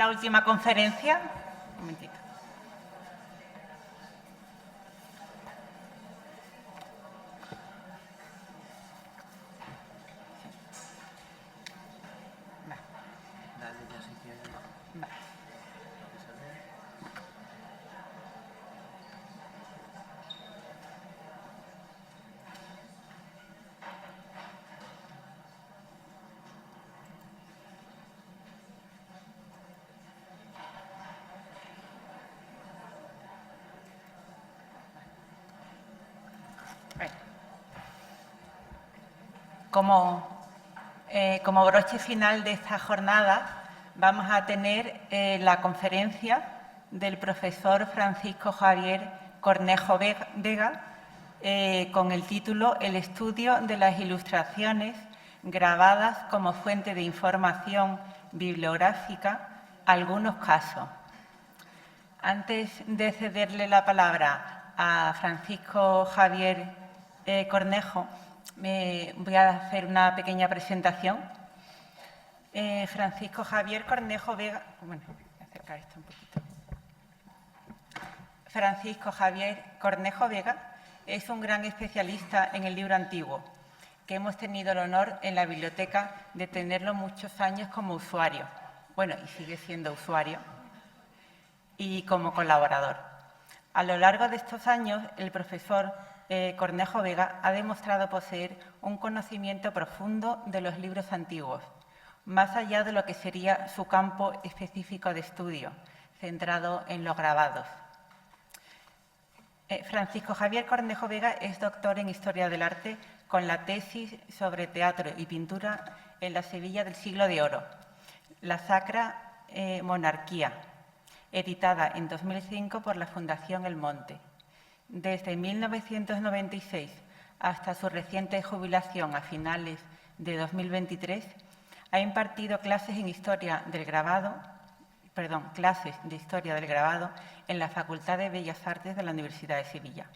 la última conferencia. Un momentito. Como broche final de esta jornada, vamos a tener la conferencia del profesor Francisco Javier Cornejo Vega con el título «El estudio de las ilustraciones grabadas como fuente de información bibliográfica, algunos casos». Antes de cederle la palabra a Francisco Javier Cornejo, voy a hacer una pequeña presentación. Francisco Javier Cornejo Vega... Bueno, voy a acercar esto un poquito. Francisco Javier Cornejo Vega es un gran especialista en el libro antiguo, que hemos tenido el honor en la biblioteca de tenerlo muchos años como usuario. Bueno, y sigue siendo usuario. Y como colaborador. A lo largo de estos años, el profesor Cornejo Vega ha demostrado poseer un conocimiento profundo de los libros antiguos, más allá de lo que sería su campo específico de estudio, centrado en los grabados. Francisco Javier Cornejo Vega es doctor en Historia del Arte con la tesis sobre teatro y pintura en la Sevilla del siglo de oro, la Sacra Monarquía, editada en 2005 por la Fundación El Monte. Desde 1996 hasta su reciente jubilación a finales de 2023, ha impartido clases de Historia del Grabado en la Facultad de Bellas Artes de la Universidad de Sevilla.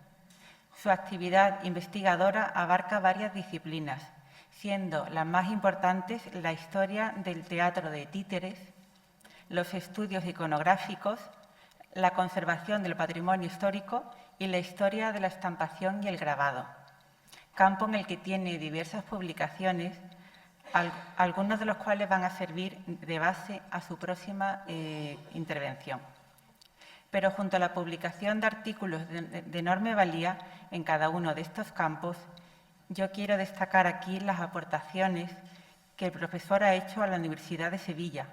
Su actividad investigadora abarca varias disciplinas, siendo las más importantes la historia del teatro de títeres, los estudios iconográficos, la conservación del patrimonio histórico y la historia de la estampación y el grabado, campo en el que tiene diversas publicaciones, algunos de los cuales van a servir de base a su próxima intervención. Pero junto a la publicación de artículos de enorme valía en cada uno de estos campos, yo quiero destacar aquí las aportaciones que el profesor ha hecho a la Universidad de Sevilla,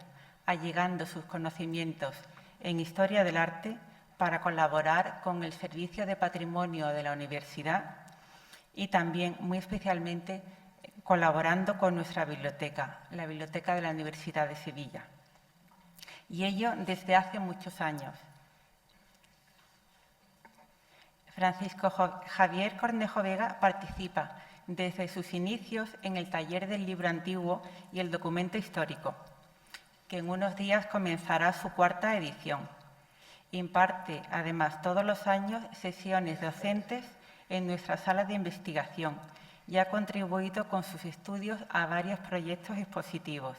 allegando sus conocimientos en Historia del Arte para colaborar con el Servicio de Patrimonio de la Universidad y también, muy especialmente, colaborando con nuestra biblioteca, la Biblioteca de la Universidad de Sevilla. Y ello desde hace muchos años. Francisco Javier Cornejo Vega participa desde sus inicios en el taller del libro antiguo y el documento histórico, que en unos días comenzará su cuarta edición. Imparte, además, todos los años sesiones docentes en nuestra sala de investigación y ha contribuido con sus estudios a varios proyectos expositivos.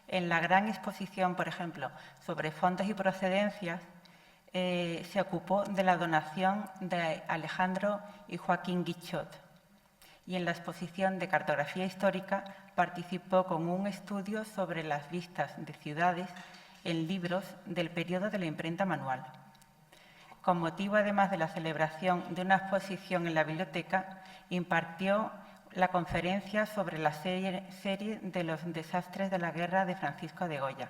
En la gran exposición, por ejemplo, sobre fondos y procedencias, se ocupó de la donación de Alejandro y Joaquín Guichot. Y en la exposición de cartografía histórica participó con un estudio sobre las vistas de ciudades en libros del periodo de la imprenta manual. Con motivo, además de la celebración de una exposición en la biblioteca, impartió la conferencia sobre la serie de los desastres de la guerra de Francisco de Goya.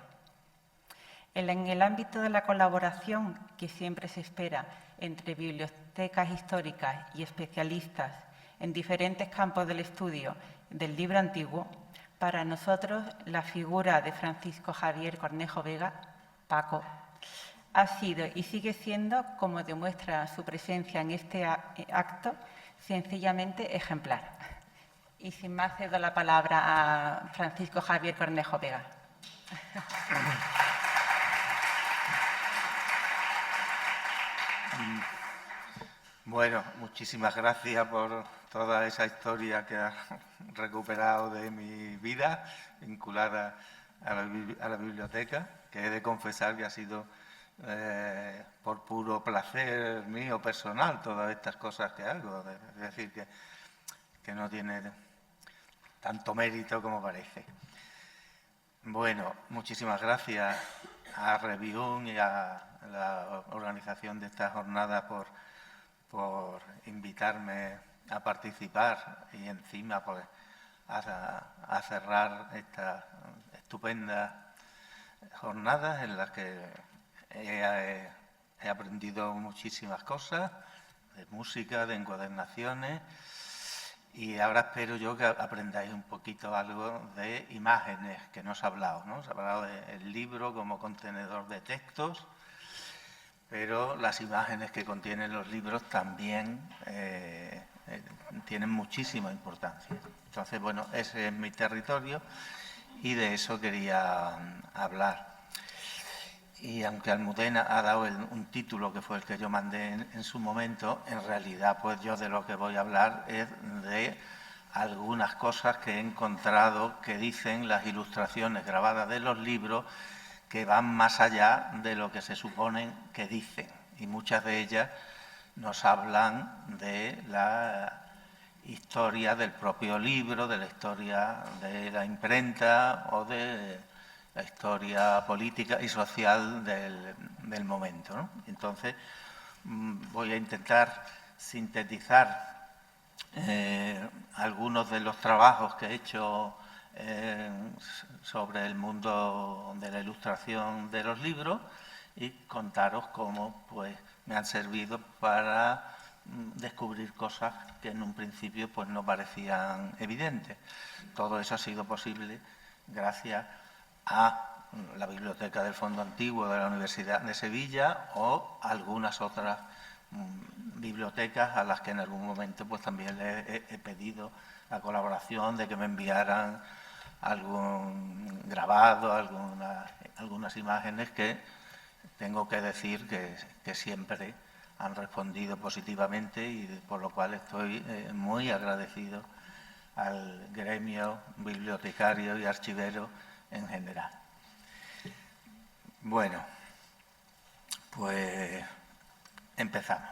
En el ámbito de la colaboración que siempre se espera entre bibliotecas históricas y especialistas en diferentes campos del estudio del libro antiguo, para nosotros la figura de Francisco Javier Cornejo Vega, Paco, ha sido y sigue siendo, como demuestra su presencia en este acto, sencillamente ejemplar. Y sin más, cedo la palabra a Francisco Javier Cornejo Vega. Bueno, muchísimas gracias por toda esa historia que has recuperado de mi vida, vinculada a la biblioteca, que he de confesar que ha sido por puro placer mío personal todas estas cosas que hago. Es decir, que no tiene tanto mérito como parece. Bueno, muchísimas gracias a Reviún y a la organización de esta jornada por invitarme a participar y encima pues, a cerrar estas estupendas jornadas en las que he aprendido muchísimas cosas de música, de encuadernaciones, y ahora espero yo que aprendáis un poquito algo de imágenes que no os he hablado, ¿no? Os he hablado del libro como contenedor de textos, pero las imágenes que contienen los libros también tienen muchísima importancia. Entonces, bueno, ese es mi territorio y de eso quería hablar. Y aunque Almudena ha dado un título que fue el que yo mandé en su momento, en realidad pues yo de lo que voy a hablar es de algunas cosas que he encontrado que dicen las ilustraciones grabadas de los libros que van más allá de lo que se supone que dicen. Y muchas de ellas nos hablan de la historia del propio libro, de la historia de la imprenta o de la historia política y social del momento, ¿no? Entonces, voy a intentar sintetizar algunos de los trabajos que he hecho sobre el mundo de la ilustración de los libros y contaros cómo pues, me han servido para descubrir cosas que en un principio pues, no parecían evidentes. Todo eso ha sido posible gracias a la Biblioteca del Fondo Antiguo de la Universidad de Sevilla o algunas otras bibliotecas a las que en algún momento pues también le he pedido la colaboración de que me enviaran algún grabado, algunas imágenes que tengo que decir que siempre han respondido positivamente y por lo cual estoy muy agradecido al gremio bibliotecario y archivero en general. Bueno, pues empezamos.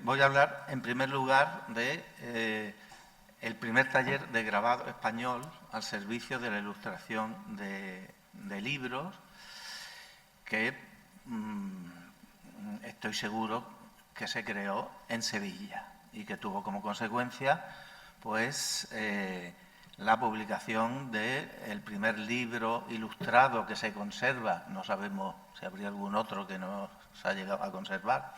Voy a hablar en primer lugar de el primer taller de grabado español al servicio de la ilustración de libros que estoy seguro que se creó en Sevilla y que tuvo como consecuencia pues la publicación del primer libro ilustrado que se conserva, no sabemos si habría algún otro que no se ha llegado a conservar,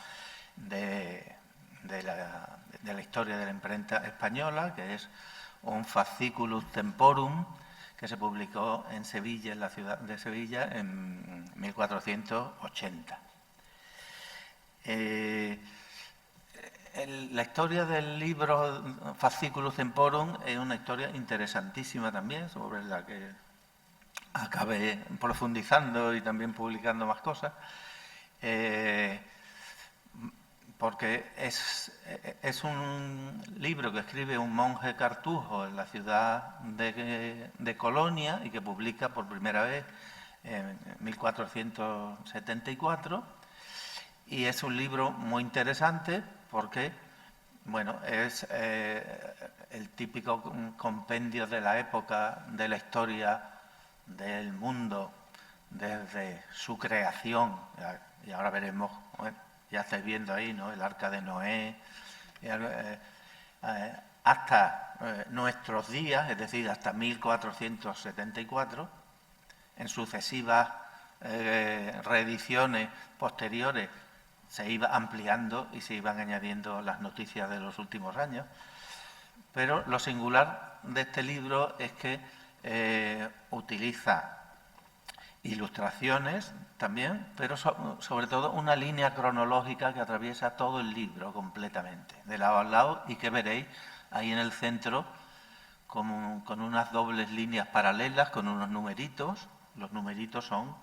de la historia de la imprenta española, que es un Fasciculus Temporum, que se publicó en Sevilla, en la ciudad de Sevilla, en 1480. La historia del libro Fasciculus Temporum es una historia interesantísima también, sobre la que acabé profundizando y también publicando más cosas, porque es un libro que escribe un monje cartujo en la ciudad de Colonia y que publica por primera vez en 1474, y es un libro muy interesante porque, bueno, es el típico compendio de la época de la historia del mundo desde su creación, y ahora veremos, bueno, ya estáis viendo ahí, ¿no?, el Arca de Noé, hasta nuestros días, es decir, hasta 1474, en sucesivas reediciones posteriores se iba ampliando y se iban añadiendo las noticias de los últimos años. Pero lo singular de este libro es que utiliza ilustraciones también, pero sobre todo una línea cronológica que atraviesa todo el libro completamente, de lado a lado, y que veréis ahí en el centro con unas dobles líneas paralelas, con unos numeritos. Los numeritos son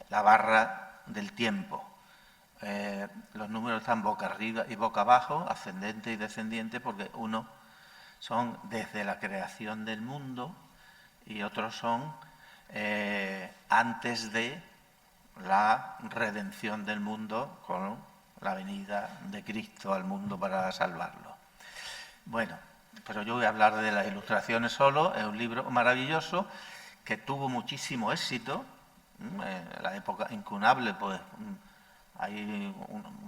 la barra del tiempo. los números están boca arriba y boca abajo, ascendente y descendiente, porque unos son desde la creación del mundo y otros son antes de la redención del mundo con la venida de Cristo al mundo para salvarlo. Bueno, pero yo voy a hablar de las ilustraciones solo. Es un libro maravilloso que tuvo muchísimo éxito. En la época incunable, pues hay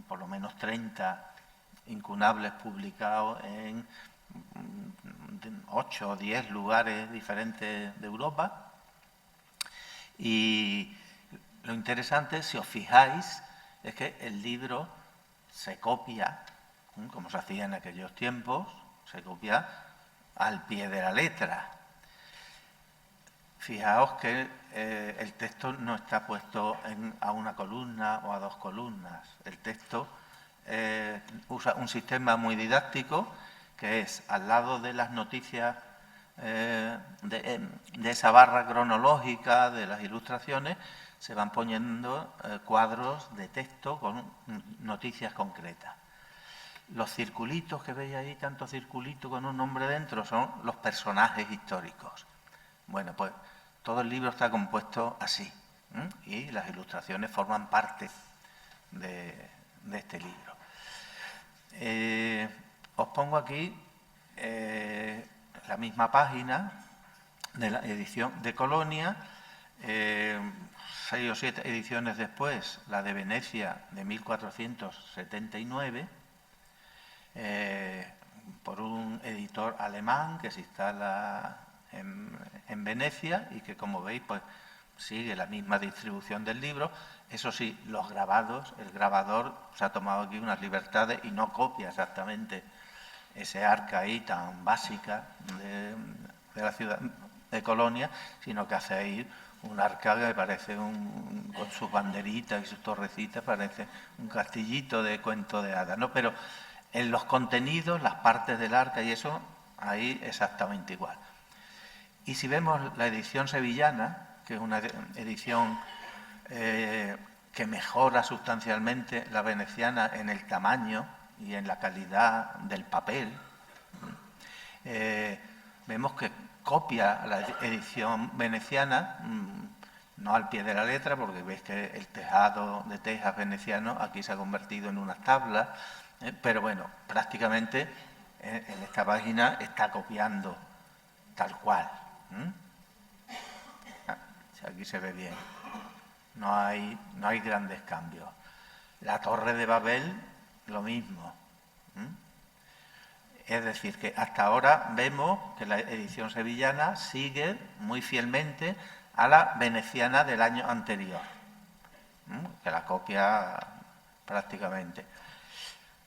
por lo menos 30 incunables publicados en 8 o 10 lugares diferentes de Europa. Y lo interesante, si os fijáis, es que el libro se copia, como se hacía en aquellos tiempos, se copia al pie de la letra. Fijaos que el texto no está puesto a una columna o a 2 columnas. El texto usa un sistema muy didáctico, que es al lado de las noticias de esa barra cronológica de las ilustraciones, se van poniendo cuadros de texto con noticias concretas. Los circulitos que veis ahí, tantos circulitos con un nombre dentro, son los personajes históricos. Bueno, pues todo el libro está compuesto así, y las ilustraciones forman parte de este libro. Os pongo aquí la misma página de la edición de Colonia, 6 o 7 ediciones después, la de Venecia de 1479, por un editor alemán que se instala en Venecia y que, como veis, pues sigue la misma distribución del libro. Eso sí, los grabados, el grabador se ha tomado aquí unas libertades y no copia exactamente ese arca ahí tan básica de la ciudad de Colonia, sino que hace ahí un arca que parece con sus banderitas y sus torrecitas, parece un castillito de cuento de hadas, ¿no? Pero en los contenidos, las partes del arca y eso, ahí exactamente igual. Y si vemos la edición sevillana, que es una edición que mejora sustancialmente la veneciana en el tamaño y en la calidad del papel, vemos que copia la edición veneciana, no al pie de la letra, porque veis que el tejado de tejas veneciano aquí se ha convertido en unas tablas, pero bueno, prácticamente en esta página está copiando tal cual. Aquí se ve bien. No hay grandes cambios. La Torre de Babel, lo mismo. Es decir, que hasta ahora vemos que la edición sevillana sigue muy fielmente a la veneciana del año anterior, que la copia prácticamente.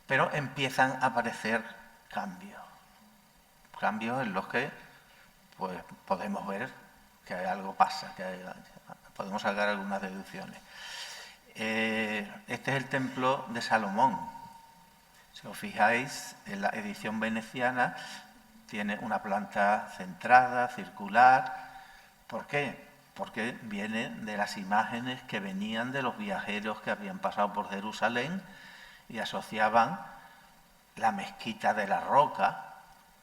Pero empiezan a aparecer cambios en los que pues podemos ver que algo pasa, podemos sacar algunas deducciones. Este es el templo de Salomón. Si os fijáis, en la edición veneciana tiene una planta centrada, circular. ¿Por qué? Porque viene de las imágenes que venían de los viajeros que habían pasado por Jerusalén y asociaban la mezquita de la Roca,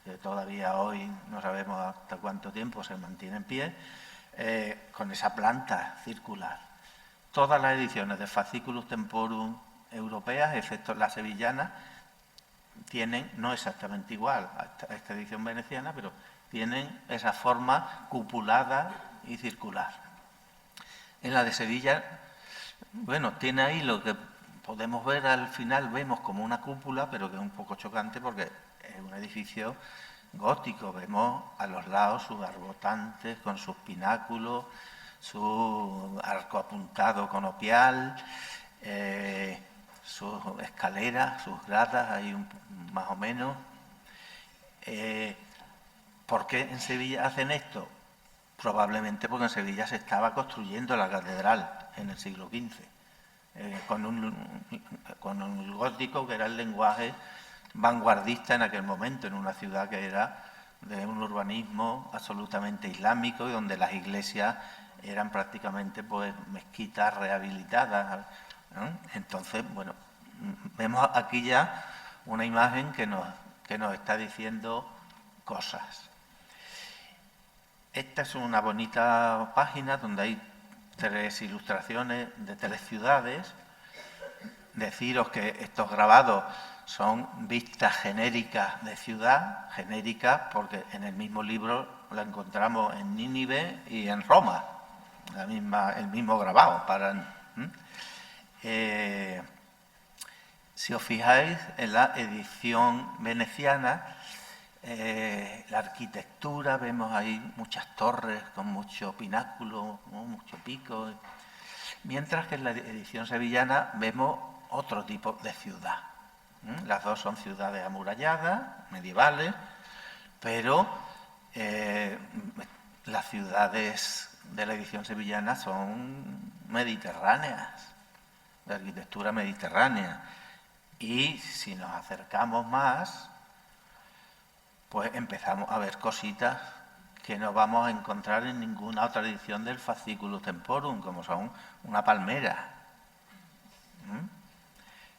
que todavía hoy no sabemos hasta cuánto tiempo se mantiene en pie, con esa planta circular. Todas las ediciones de Fasciculus Temporum europeas, excepto la sevillana, tienen, no exactamente igual a esta edición veneciana, pero tienen esa forma cupulada y circular. En la de Sevilla, bueno, tiene ahí lo que podemos ver al final, vemos como una cúpula, pero que es un poco chocante porque es un edificio gótico. Vemos a los lados sus arbotantes con sus pináculos, su arco apuntado conopial, sus escaleras, sus gradas, ahí más o menos. ¿Por qué en Sevilla hacen esto? Probablemente porque en Sevilla se estaba construyendo la catedral en el siglo XV, con el gótico, que era el lenguaje vanguardista en aquel momento, en una ciudad que era de un urbanismo absolutamente islámico y donde las iglesias eran prácticamente pues mezquitas rehabilitadas Entonces, bueno, vemos aquí ya una imagen que nos está diciendo cosas. Esta es una bonita página donde hay 3 ilustraciones de 3 ciudades. Deciros que estos grabados son vistas genéricas de ciudad, genéricas porque en el mismo libro la encontramos en Nínive y en Roma, el mismo grabado. Si os fijáis en la edición veneciana, la arquitectura, vemos ahí muchas torres con mucho pináculo, ¿no? Mucho pico, mientras que en la edición sevillana vemos otro tipo de ciudad. Las dos son ciudades amuralladas, medievales, pero las ciudades de la edición sevillana son mediterráneas, de arquitectura mediterránea. Y si nos acercamos más, pues empezamos a ver cositas que no vamos a encontrar en ninguna otra edición del Fasciculus Temporum, como son una palmera.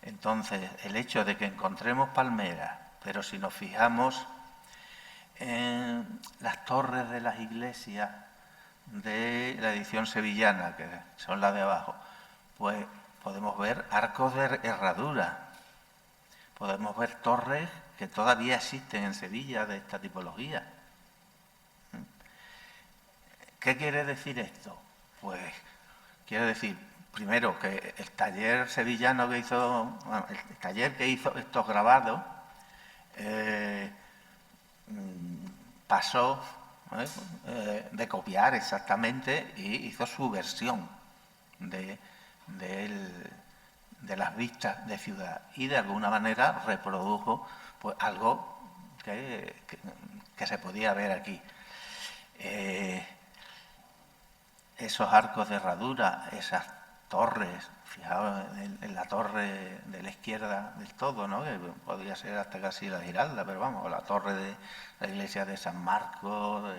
Entonces, el hecho de que encontremos palmeras, pero si nos fijamos en las torres de las iglesias de la edición sevillana, que son las de abajo, pues podemos ver arcos de herradura, podemos ver torres que todavía existen en Sevilla de esta tipología. ¿Qué quiere decir esto? Pues quiere decir, primero, que el taller sevillano que hizo, el taller que hizo estos grabados, pasó de copiar exactamente y hizo su versión de las vistas de ciudad y de alguna manera reprodujo pues algo que se podía ver aquí. Esos arcos de herradura, esas torres, fijaos en la torre de la izquierda del todo, ¿no? Que podría ser hasta casi la Giralda, pero vamos, la torre de la iglesia de San Marcos,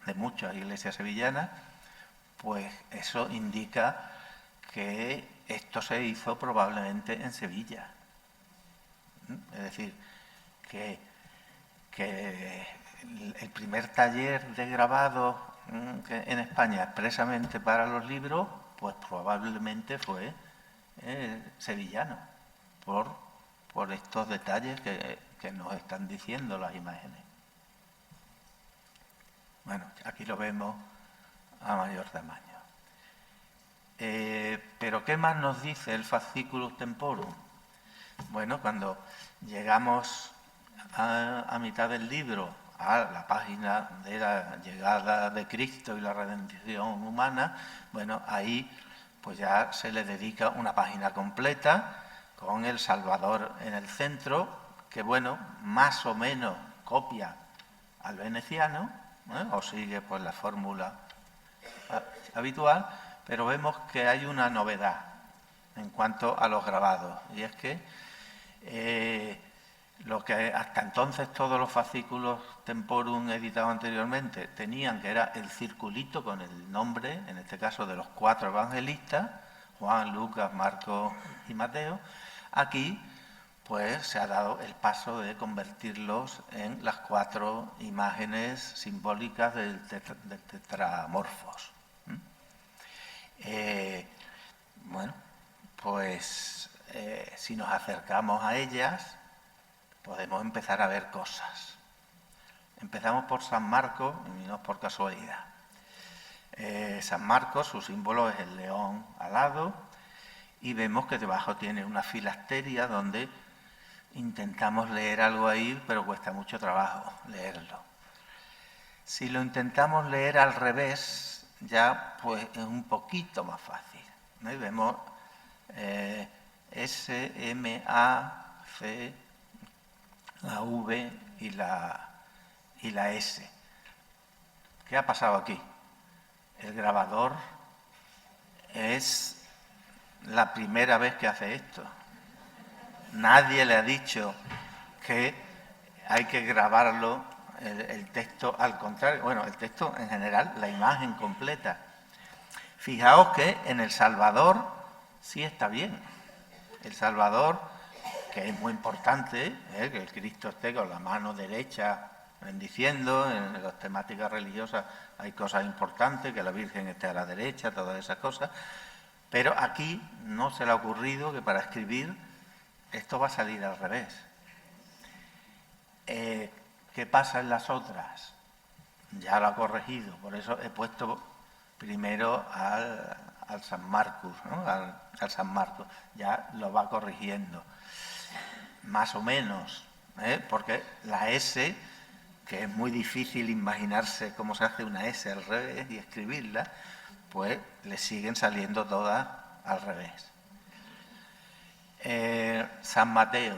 de muchas iglesias sevillanas, pues eso indica que esto se hizo probablemente en Sevilla. Es decir, que el primer taller de grabado en España expresamente para los libros, pues probablemente fue sevillano, por estos detalles que nos están diciendo las imágenes. Bueno, aquí lo vemos a mayor tamaño. Pero ¿qué más nos dice el Fasciculus Temporum? Bueno, cuando llegamos a mitad del libro, a la página de la llegada de Cristo y la redención humana, bueno, ahí pues ya se le dedica una página completa con el Salvador en el centro, que bueno, más o menos copia al veneciano, o sigue pues la fórmula habitual, pero vemos que hay una novedad en cuanto a los grabados, y es que lo que hasta entonces todos los fascículos Temporum editados anteriormente tenían, que era el circulito con el nombre, en este caso de los 4 evangelistas, Juan, Lucas, Marcos y Mateo, aquí pues se ha dado el paso de convertirlos en las 4 imágenes simbólicas del tetramorfos. Bueno, pues si nos acercamos a ellas, podemos empezar a ver cosas. Empezamos por San Marcos, y no por casualidad. San Marcos, su símbolo es el león alado, y vemos que debajo tiene una filasteria donde intentamos leer algo ahí, pero cuesta mucho trabajo leerlo. Si lo intentamos leer al revés, ya pues es un poquito más fácil, ¿no? Y vemos S, M, A, C, la V y la S. ¿Qué ha pasado aquí? El grabador es la primera vez que hace esto. Nadie le ha dicho que hay que grabarlo, el texto al contrario. Bueno, el texto en general, la imagen completa. Fijaos que en El Salvador sí está bien. El Salvador, que es muy importante, que el Cristo esté con la mano derecha bendiciendo, en las temáticas religiosas hay cosas importantes, que la Virgen esté a la derecha, todas esas cosas, pero aquí no se le ha ocurrido que para escribir esto va a salir al revés. ¿Qué pasa en las otras? Ya lo ha corregido, por eso he puesto primero al San Marcos, ¿no? al San Marcos, ya lo va corrigiendo, más o menos, porque la S, que es muy difícil imaginarse cómo se hace una S al revés y escribirla, pues le siguen saliendo todas al revés. San Mateo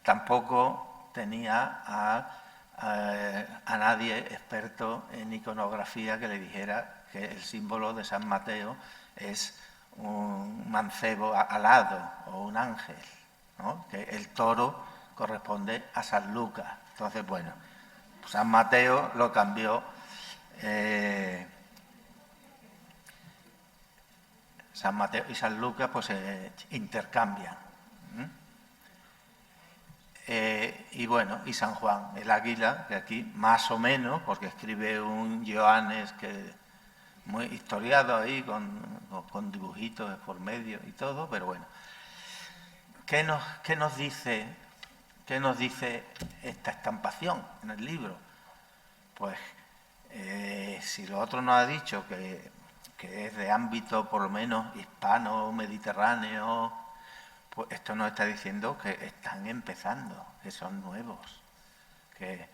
tampoco tenía a nadie experto en iconografía que le dijera que el símbolo de San Mateo es un mancebo alado o un ángel, ¿no? Que el toro corresponde a San Lucas. Entonces, bueno, San Mateo lo cambió. San Mateo y San Lucas pues se intercambian. Y bueno, y San Juan, el águila, que aquí más o menos, porque escribe un Johannes que muy historiado ahí, con dibujitos por medio y todo, pero bueno. ¿Qué nos dice esta estampación en el libro? Pues si lo otro nos ha dicho que es de ámbito por lo menos hispano, mediterráneo, pues esto nos está diciendo que están empezando, que son nuevos, que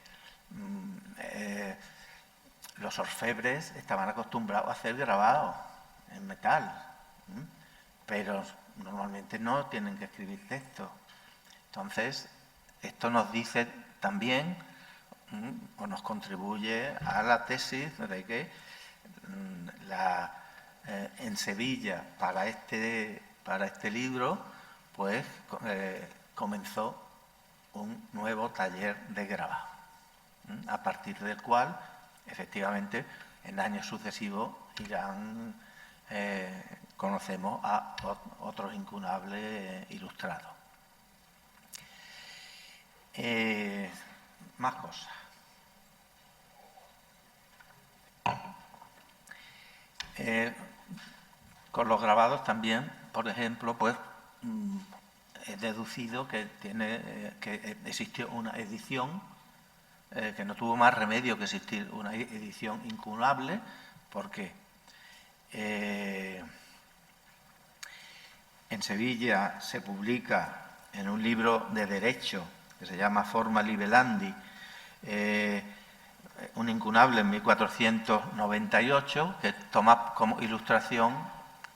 los orfebres estaban acostumbrados a hacer grabados en metal, pero normalmente no tienen que escribir texto. Entonces, esto nos dice también, o nos contribuye a la tesis de que en Sevilla, para este libro, pues comenzó un nuevo taller de grabado, a partir del cual, efectivamente, en años sucesivos irán, conocemos a otros incunables ilustrados. Más cosas. Con los grabados también, por ejemplo, pues he deducido que existió una edición que no tuvo más remedio que existir una edición incunable, porque en Sevilla se publica en un libro de derecho que se llama Forma Libellandi, un incunable en 1498 que toma como ilustración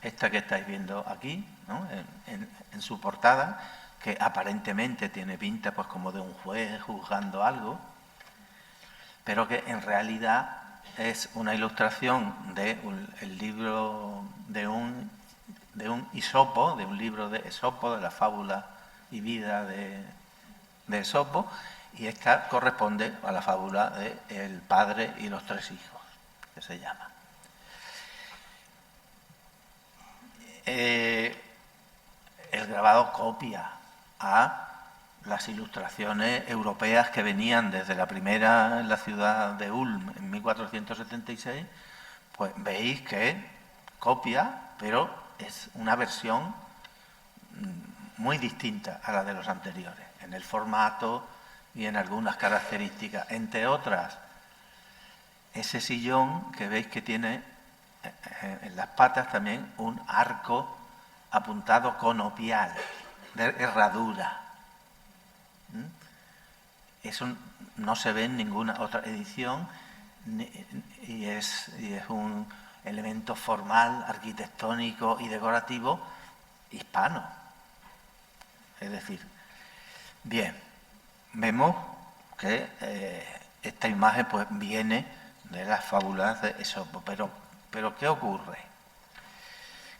esta que estáis viendo aquí, ¿no? en su portada, que aparentemente tiene pinta pues como de un juez juzgando algo, pero que en realidad es una ilustración el libro de un Esopo, de un libro de Esopo, de la fábula y vida de Esopo, y esta corresponde a la fábula de El padre y los tres hijos, que se llama. El grabado copia a las ilustraciones europeas que venían desde la primera en la ciudad de Ulm en 1476, pues veis que copia, pero es una versión muy distinta a la de los anteriores, en el formato y en algunas características, entre otras, ese sillón que veis que tiene en las patas también un arco apuntado conopial, de herradura. Eso no se ve en ninguna otra edición y es un elemento formal, arquitectónico y decorativo hispano. Es decir, bien, vemos que esta imagen pues viene de las fábulas de Esopo, pero ¿qué ocurre?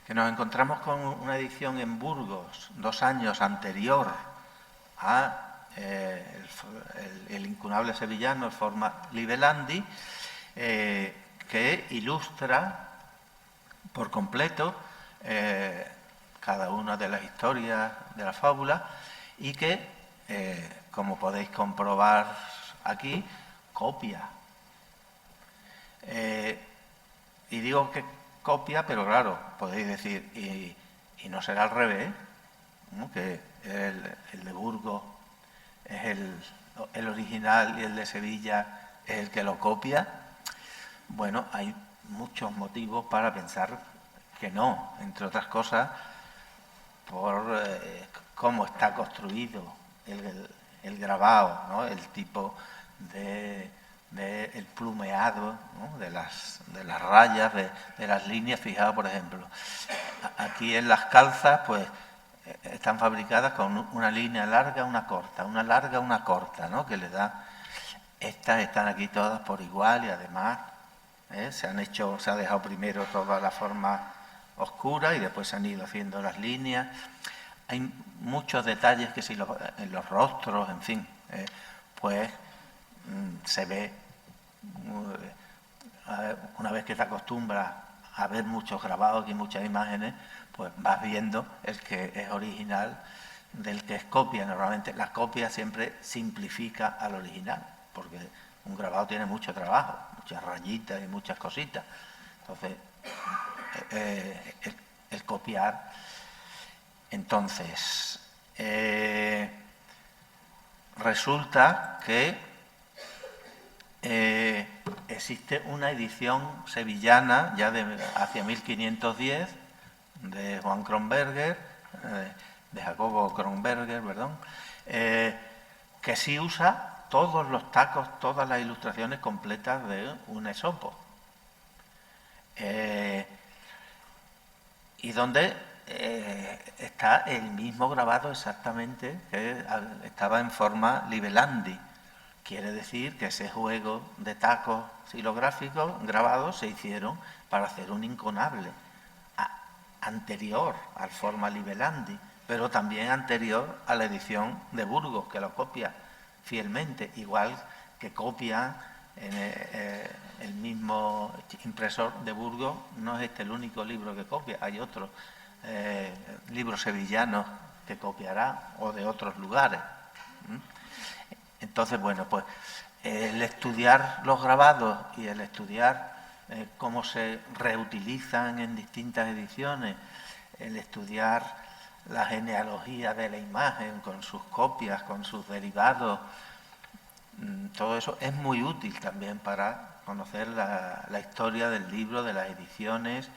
Que nos encontramos con una edición en Burgos 2 años anterior a el incunable sevillano, el Forma Libellandi, que ilustra por completo cada una de las historias de la fábula y que, como podéis comprobar aquí, copia. Y digo que copia, pero claro, podéis decir, y no será al revés, ¿no? Que el de Burgos es el original y el de Sevilla es el que lo copia. Bueno, hay muchos motivos para pensar que no, entre otras cosas, por cómo está construido el grabado, ¿no? El tipo el plumeado, ¿no? de las rayas, de las líneas. Fijaos, por ejemplo, aquí en las calzas, pues están fabricadas con una línea larga, una corta, una larga, una corta, ¿no? Que le da. Estas están aquí todas por igual y además se ha dejado primero toda la forma oscura y después se han ido haciendo las líneas. Hay muchos detalles que en los rostros, en fin, pues se ve, una vez que te acostumbras a ver muchos grabados y muchas imágenes, pues vas viendo el que es original del que es copia. Normalmente la copia siempre simplifica al original, porque un grabado tiene mucho trabajo, muchas rayitas y muchas cositas. Entonces, el copiar. Entonces, resulta que existe una edición sevillana ya hacia 1510 de Juan Kronberger, de Jacobo Kronberger, perdón, que sí usa todos los tacos, todas las ilustraciones completas de un Esopo. Y donde está el mismo grabado exactamente que estaba en forma Libelandi. Quiere decir que ese juego de tacos xilográficos grabados se hicieron para hacer un incunable anterior al forma Libelandi, pero también anterior a la edición de Burgos, que lo copia fielmente, igual que copia en el mismo impresor de Burgos. No es este el único libro que copia, hay otros libros sevillanos que copiará o de otros lugares. Entonces, bueno, pues el estudiar los grabados y el estudiar cómo se reutilizan en distintas ediciones, el estudiar la genealogía de la imagen con sus copias, con sus derivados, todo eso es muy útil también para conocer la historia del libro, de las ediciones,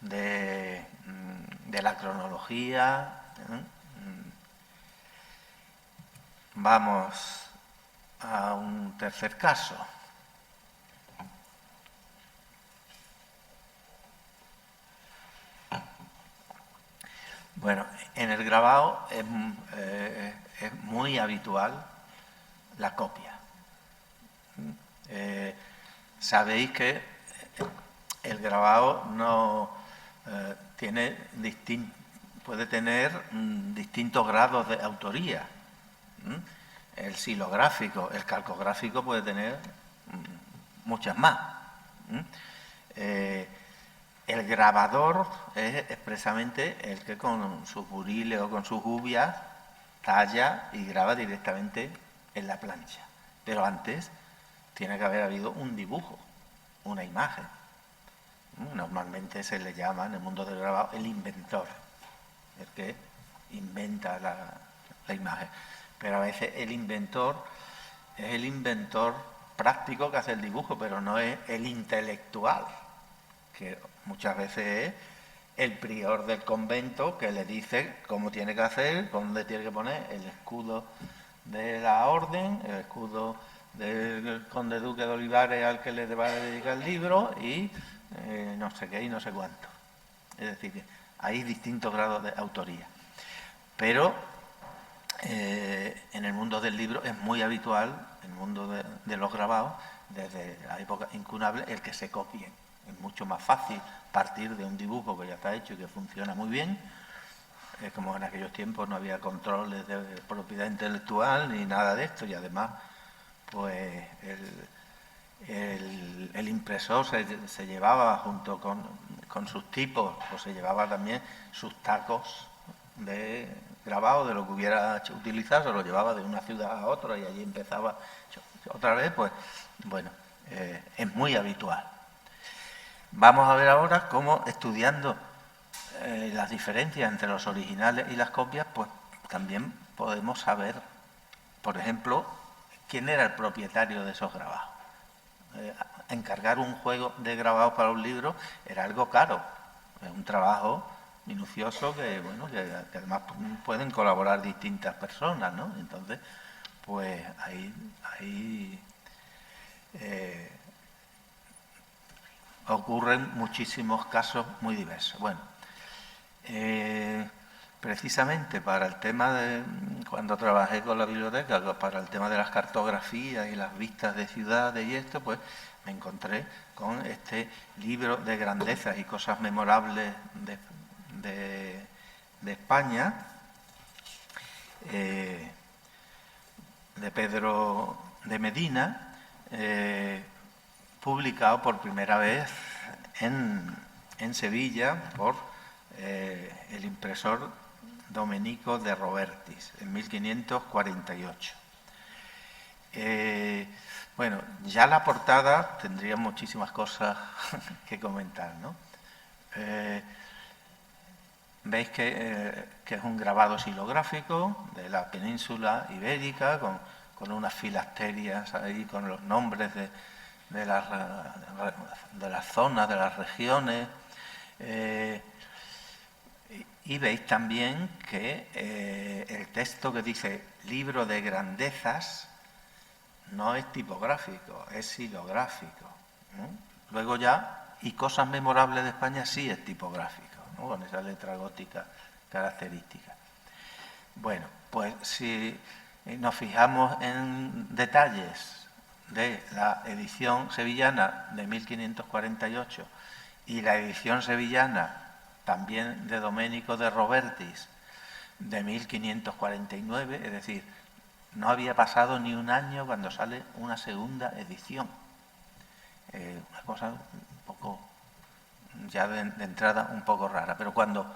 de la cronología. Vamos a un tercer caso. Bueno, en el grabado es muy habitual la copia. Sabéis que el grabado no puede tener distintos grados de autoría. El xilográfico, el calcográfico puede tener muchas más. El grabador es expresamente el que con sus buriles o con sus gubias talla y graba directamente en la plancha. Pero antes tiene que haber habido un dibujo, una imagen. Normalmente se le llama en el mundo del grabado el inventor, el que inventa la imagen. Pero a veces el inventor es el inventor práctico que hace el dibujo, pero no es el intelectual, que muchas veces es el prior del convento que le dice cómo tiene que hacer, dónde tiene que poner el escudo de la orden, el escudo del conde duque de Olivares al que le va a dedicar el libro y no sé qué y no sé cuánto. Es decir, que hay distintos grados de autoría. Pero en el mundo del libro es muy habitual, en el mundo de los grabados, desde la época incunable, el que se copien. Es mucho más fácil partir de un dibujo que ya está hecho y que funciona muy bien. Como en aquellos tiempos no había controles de propiedad intelectual ni nada de esto, y además pues el impresor se llevaba junto con con sus tipos, pues se llevaba también sus tacos de grabado de lo que hubiera hecho utilizar, se lo llevaba de una ciudad a otra y allí empezaba otra vez, pues bueno, es muy habitual. Vamos a ver ahora cómo, estudiando las diferencias entre los originales y las copias, pues también podemos saber, por ejemplo, quién era el propietario de esos grabados. Encargar un juego de grabados para un libro era algo caro, es un trabajo minucioso que, bueno, que además pueden colaborar distintas personas, ¿no? Entonces, pues ahí ocurren muchísimos casos muy diversos. Bueno, precisamente para el tema de, cuando trabajé con la biblioteca, para el tema de las cartografías y las vistas de ciudades y esto, pues me encontré con este libro de grandezas y cosas memorables de España, de Pedro de Medina, publicado por primera vez en Sevilla por el impresor Domenico de Robertis en 1548. Bueno, ya la portada tendría muchísimas cosas que comentar, ¿no? Veis que es un grabado xilográfico de la península ibérica con unas filasterias ahí con los nombres de las zonas, de las regiones. Y veis también que el texto que dice libro de grandezas no es tipográfico, es xilográfico, ¿no? Luego ya, y cosas memorables de España sí es tipográfico, ¿no? Con esa letra gótica característica. Bueno, pues si nos fijamos en detalles de la edición sevillana de 1548 y la edición sevillana también de Domenico de Robertis de 1549, es decir, no había pasado ni un año cuando sale una segunda edición. Una cosa un poco, ya de entrada, un poco rara, pero cuando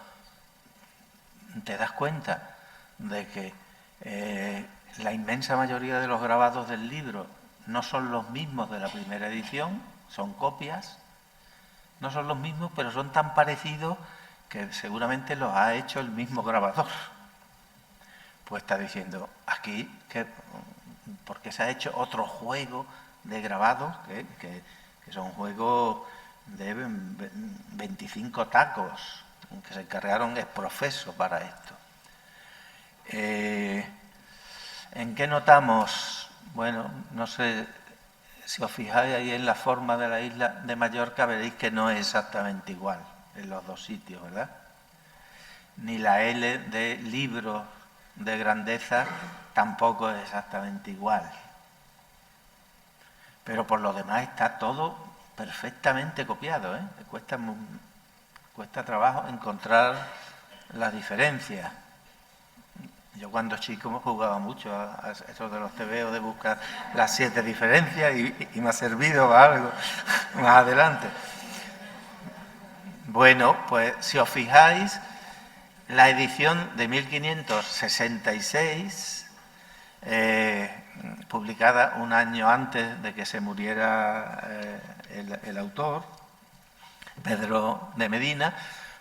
te das cuenta de que la inmensa mayoría de los grabados del libro no son los mismos de la primera edición, son copias, no son los mismos, pero son tan parecidos que seguramente los ha hecho el mismo grabador. Pues está diciendo aquí que porque se ha hecho otro juego de grabados que son juegos de 25 tacos que se encargaron exprofeso para esto. ¿En qué notamos? Bueno, no sé, si os fijáis ahí en la forma de la isla de Mallorca, veréis que no es exactamente igual en los dos sitios, ¿verdad? Ni la L de libro de grandeza tampoco es exactamente igual. Pero por lo demás está todo perfectamente copiado, ¿eh? Cuesta trabajo encontrar las diferencias. Yo cuando chico jugaba mucho a eso de los tebeos, de buscar las 7 diferencias y me ha servido para algo más adelante. Bueno, pues si os fijáis, la edición de 1566, publicada un año antes de que se muriera el autor, Pedro de Medina,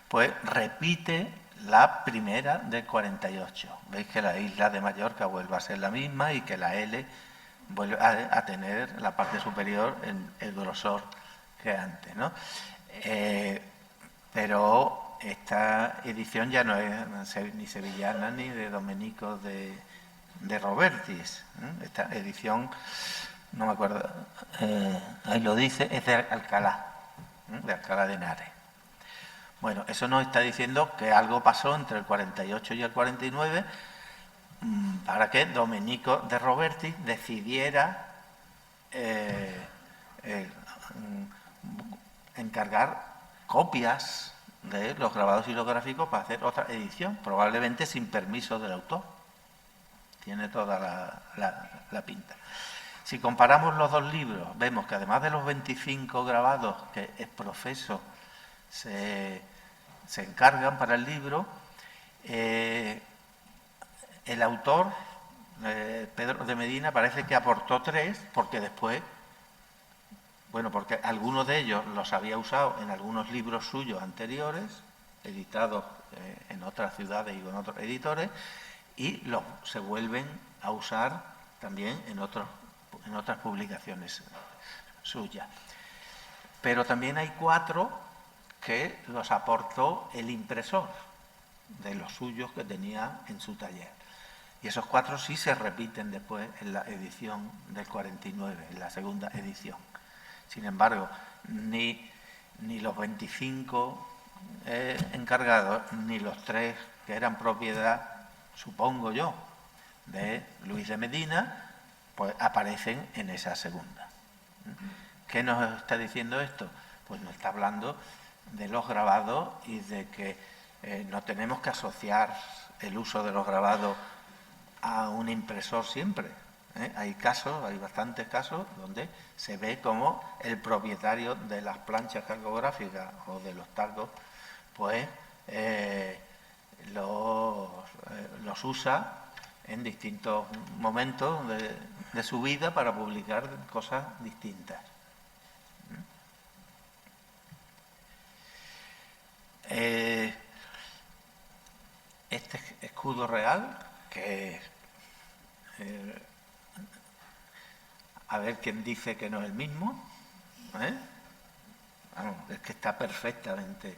pues repite la primera del 48. Veis que la isla de Mallorca vuelve a ser la misma y que la L vuelve a tener la parte superior en el grosor que antes, ¿no? Pero esta edición ya no es ni sevillana ni de Domenico de Robertis. Esta edición, no me acuerdo, ahí lo dice, es de Alcalá de Henares. Bueno, eso nos está diciendo que algo pasó entre el 48 y el 49 para que Domenico de Robertis decidiera encargar copias de los grabados xilográficos para hacer otra edición, probablemente sin permiso del autor. Tiene toda la pinta. Si comparamos los dos libros, vemos que además de los 25 grabados que exprofeso se encargan para el libro. El autor, Pedro de Medina, parece que aportó 3, porque después, bueno, porque algunos de ellos los había usado en algunos libros suyos anteriores, editados en otras ciudades y con otros editores, y se vuelven a usar también en otras publicaciones suyas. Pero también hay 4 que los aportó el impresor de los suyos que tenía en su taller. Y esos 4 sí se repiten después en la edición del 49, en la segunda edición. Sin embargo, ni los 25 encargados, ni los 3 que eran propiedad, supongo yo, de Luis de Medina, pues aparecen en esa segunda. ¿Qué nos está diciendo esto? Pues nos está hablando de los grabados y de que no tenemos que asociar el uso de los grabados a un impresor siempre. Hay bastantes casos donde se ve como el propietario de las planchas cargográficas o de los tacos, pues los usa en distintos momentos de su vida para publicar cosas distintas. Este escudo real, que a ver quién dice que no es el mismo, Vamos, es que está perfectamente.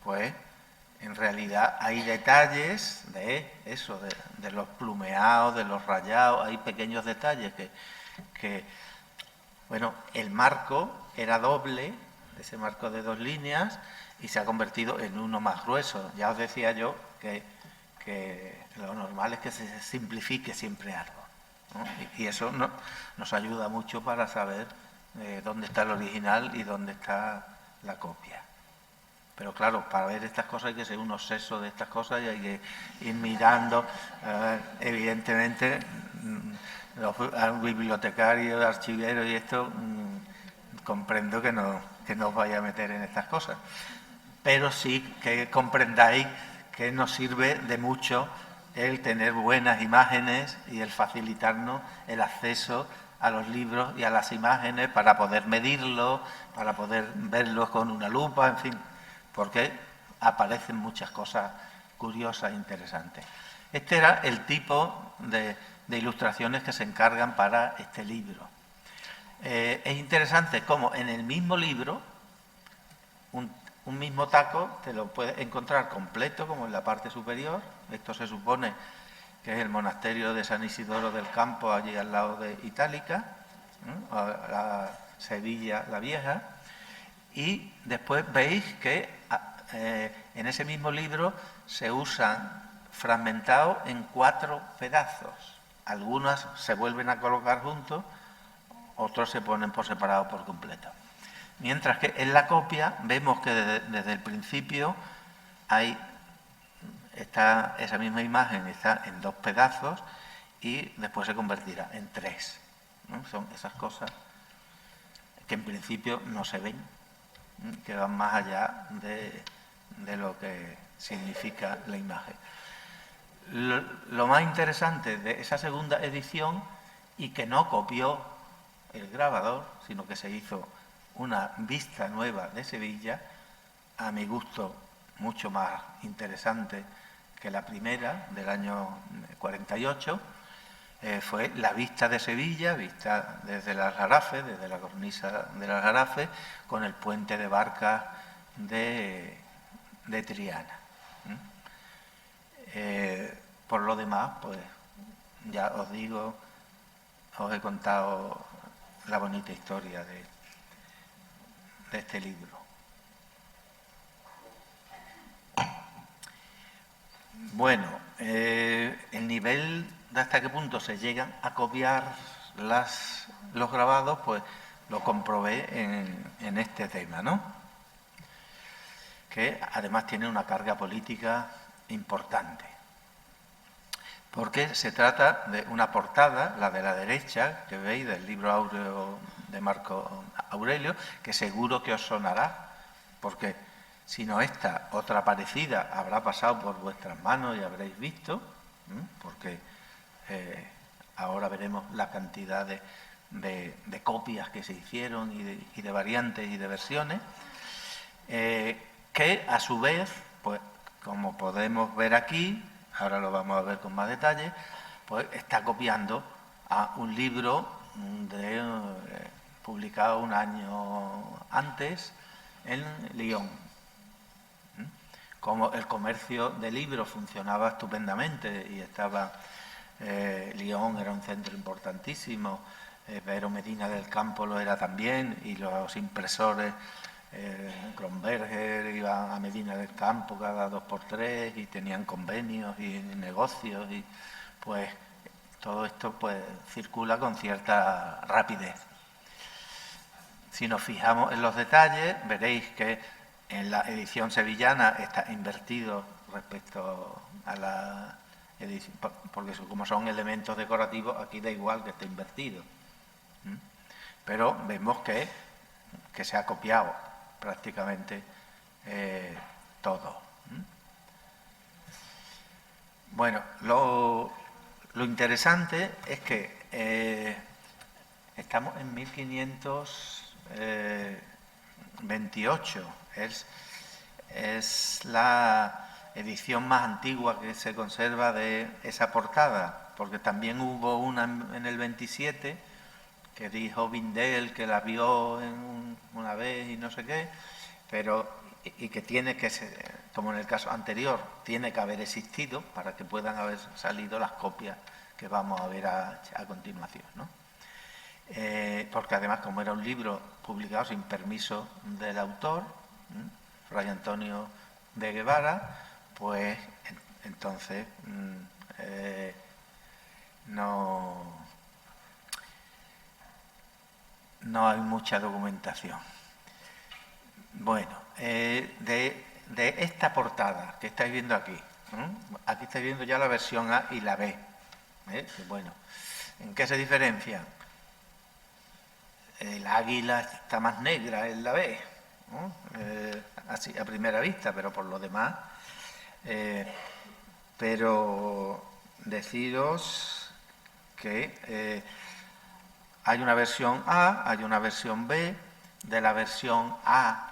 Pues en realidad hay detalles de eso, de los plumeados, de los rayados, hay pequeños detalles que bueno, el marco era doble, ese marco de 2 líneas, y se ha convertido en uno más grueso. Ya os decía yo que lo normal es que se simplifique siempre algo, ¿no? Y eso nos ayuda mucho para saber dónde está el original y dónde está la copia. Pero claro, para ver estas cosas hay que ser un obseso de estas cosas y hay que ir mirando. Evidentemente, los bibliotecarios, archiveros y esto, comprendo que no os vaya a meter en estas cosas. Pero sí que comprendáis que nos sirve de mucho el tener buenas imágenes y el facilitarnos el acceso a los libros y a las imágenes para poder medirlos, para poder verlos con una lupa, en fin, porque aparecen muchas cosas curiosas e interesantes. Este era el tipo de ilustraciones que se encargan para este libro. Es interesante cómo en el mismo libro, un mismo taco te lo puedes encontrar completo, como en la parte superior. Esto se supone que es el monasterio de San Isidoro del Campo, allí al lado de Itálica, la Sevilla la Vieja. Y después veis que en ese mismo libro se usan fragmentados en 4 pedazos. Algunas se vuelven a colocar juntos, otros se ponen por separado por completo. Mientras que en la copia vemos que desde el principio esa misma imagen está en 2 pedazos y después se convertirá en 3, ¿no? Son esas cosas que en principio no se ven, que van más allá de lo que significa la imagen. Lo más interesante de esa segunda edición, y que no copió el grabador, sino que se hizo una vista nueva de Sevilla, a mi gusto mucho más interesante que la primera, del año 48, fue la vista de Sevilla, vista desde el Aljarafe, desde la cornisa del Aljarafe, con el puente de barcas de Triana. Por lo demás, pues ya os digo, os he contado la bonita historia de este libro. Bueno, el nivel de hasta qué punto se llegan a copiar los grabados, pues lo comprobé en este tema, ¿no? Que además tiene una carga política importante. Porque se trata de una portada, la de la derecha, que veis, del libro áureo de Marco Aurelio, que seguro que os sonará, porque sino esta otra parecida habrá pasado por vuestras manos y habréis visto, porque ahora veremos la cantidad de copias que se hicieron y de variantes y de versiones, que a su vez, pues como podemos ver aquí, ahora lo vamos a ver con más detalle, pues está copiando a un libro publicado un año antes en Lyon. Como el comercio de libros funcionaba estupendamente y estaba... Lyon era un centro importantísimo, Pero Medina del Campo lo era también, y los impresores, Kronberger iba a Medina del Campo cada 2 por 3 y tenían convenios y negocios, y pues todo esto pues circula con cierta rapidez. Si nos fijamos en los detalles, veréis que en la edición sevillana está invertido respecto a la edición, porque como son elementos decorativos, aquí da igual que esté invertido. Pero vemos que se ha copiado prácticamente todo. Bueno, lo interesante es que estamos en 1528, es la edición más antigua que se conserva de esa portada, porque también hubo una en el 27, que dijo Vindel que la vio una vez y no sé qué, pero y que tiene que ser, como en el caso anterior, tiene que haber existido para que puedan haber salido las copias que vamos a ver a continuación, ¿no? Porque además, como era un libro publicado sin permiso del autor, Fray Antonio de Guevara, pues entonces no hay mucha documentación. Bueno, de esta portada que estáis viendo aquí, aquí estáis viendo ya la versión A y la B. Bueno, ¿en qué se diferencia? El águila está más negra en la B, ¿no? Así a primera vista, pero por lo demás. Pero deciros que hay una versión A, hay una versión B. De la versión A,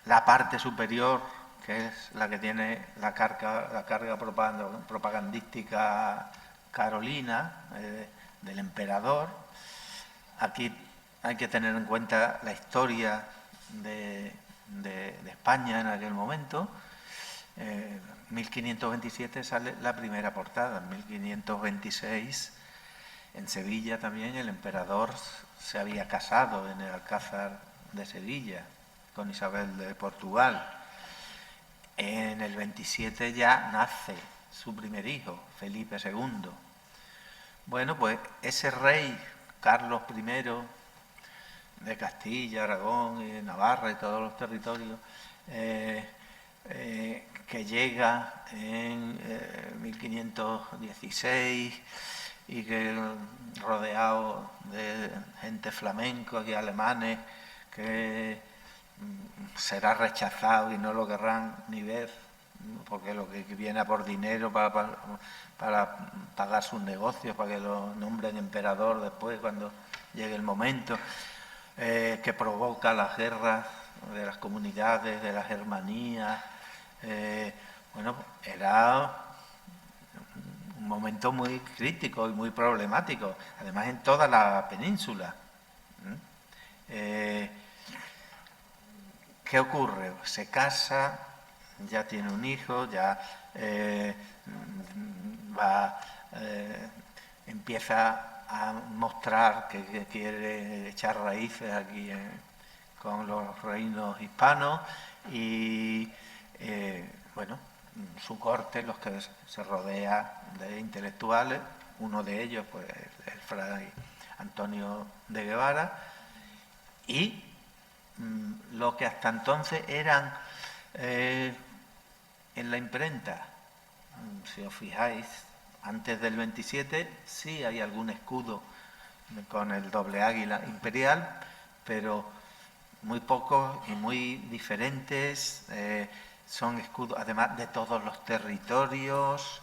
la parte superior, que es la que tiene la carga propagandística carolina del emperador. Aquí hay que tener en cuenta la historia de España en aquel momento. 1527 sale la primera portada, en 1526 en Sevilla también el emperador se había casado en el Alcázar de Sevilla con Isabel de Portugal. En el 27 ya nace su primer hijo, Felipe II. Bueno, pues ese rey, Carlos I, de Castilla, Aragón y Navarra y todos los territorios, que llega en 1516 y que rodeado de gente flamencos y alemanes que será rechazado y no lo querrán ni ver, porque lo que viene a por dinero para pagar sus negocios, para que lo nombren emperador después cuando llegue el momento, que provoca las guerras de las comunidades, de las germanías. Bueno, era un momento muy crítico y muy problemático, además en toda la península. ¿Qué ocurre? Se casa, ya tiene un hijo, ya empieza a mostrar que quiere echar raíces aquí con los reinos hispanos y bueno, su corte, los que se rodea de intelectuales, uno de ellos pues el fray Antonio de Guevara, y lo que hasta entonces eran en la imprenta, si os fijáis, antes del 27 sí hay algún escudo con el doble águila imperial, pero muy pocos y muy diferentes, son escudos además de todos los territorios,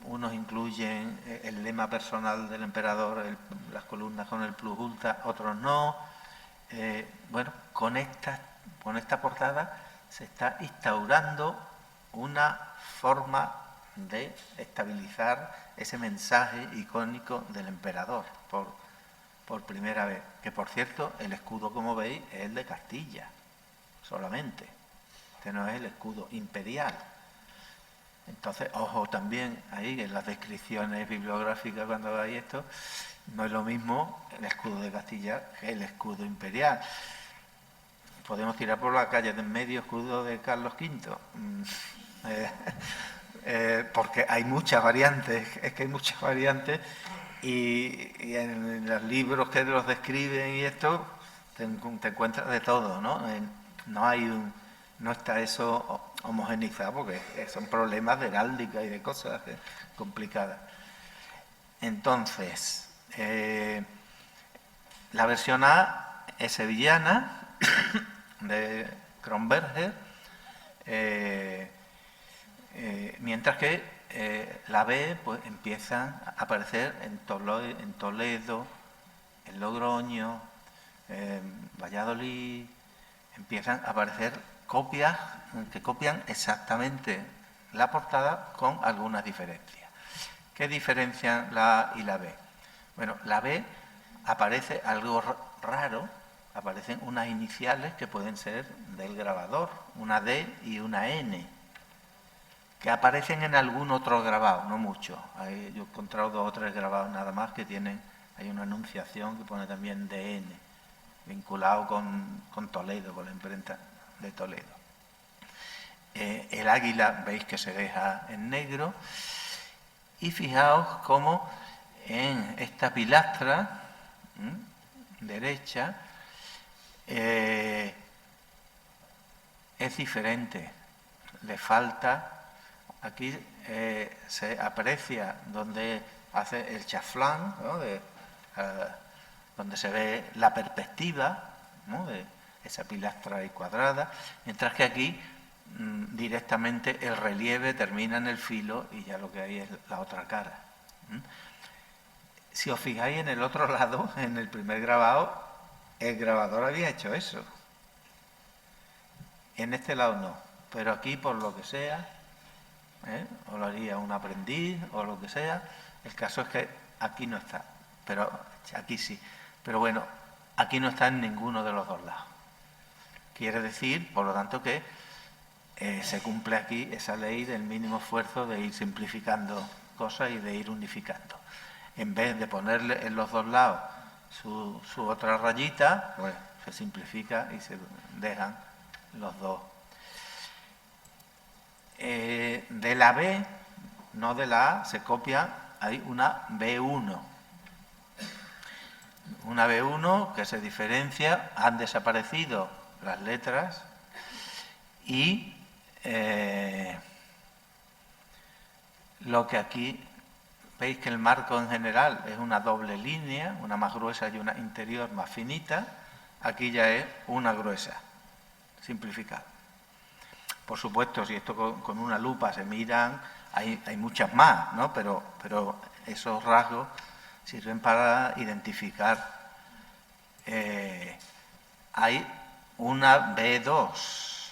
unos incluyen el lema personal del emperador, las columnas con el plus ultra, otros no. Bueno, con esta portada se está instaurando una forma de estabilizar ese mensaje icónico del emperador por primera vez. Que, por cierto, el escudo, como veis, es el de Castilla, solamente. Este no es el escudo imperial. Entonces, ojo también ahí en las descripciones bibliográficas cuando veis esto, no es lo mismo el escudo de Castilla que el escudo imperial. Podemos tirar por la calle de en medio escudo de Carlos V, porque hay muchas variantes, es que hay muchas variantes y en los libros que los describen y esto te encuentras de todo, ¿no? No está eso homogeneizado porque son problemas de heráldica y de cosas complicadas. Entonces, la versión A es sevillana, de Kronberger, mientras que la B pues empiezan a aparecer en Toledo, en Logroño, en Valladolid, empiezan a aparecer copias que copian exactamente la portada con algunas diferencias. ¿Qué diferencian la A y la B? Bueno, la B aparece algo raro, aparecen unas iniciales que pueden ser del grabador, una D y una N, que aparecen en algún otro grabado, no mucho. Yo he encontrado 2 o 3 grabados nada más que hay una anunciación que pone también DN, vinculado con Toledo, con la imprenta de Toledo. El águila veis que se deja en negro y fijaos cómo en esta pilastra derecha es diferente, le falta, aquí se aprecia donde hace el chaflán, ¿no? Donde se ve la perspectiva, ¿no? De esa pilastra ahí cuadrada, mientras que aquí directamente el relieve termina en el filo y ya lo que hay es la otra cara. Si os fijáis en el otro lado, en el primer grabado, el grabador había hecho eso. En este lado no, pero aquí por lo que sea, o lo haría un aprendiz o lo que sea, el caso es que aquí no está, pero aquí sí. Pero bueno, aquí no está en ninguno de los dos lados. Quiere decir, por lo tanto, que se cumple aquí esa ley del mínimo esfuerzo de ir simplificando cosas y de ir unificando. En vez de ponerle en los dos lados su otra rayita, pues se simplifica y se dejan los dos. De la B, no de la A, se copia, hay una B1. Una B1 que se diferencia, han desaparecido las letras y lo que aquí veis que el marco en general es una doble línea, una más gruesa y una interior más finita, aquí ya es una gruesa, simplificada. Por supuesto, si esto con una lupa se miran, hay muchas más, ¿no? Pero esos rasgos sirven para identificar. Hay una B2,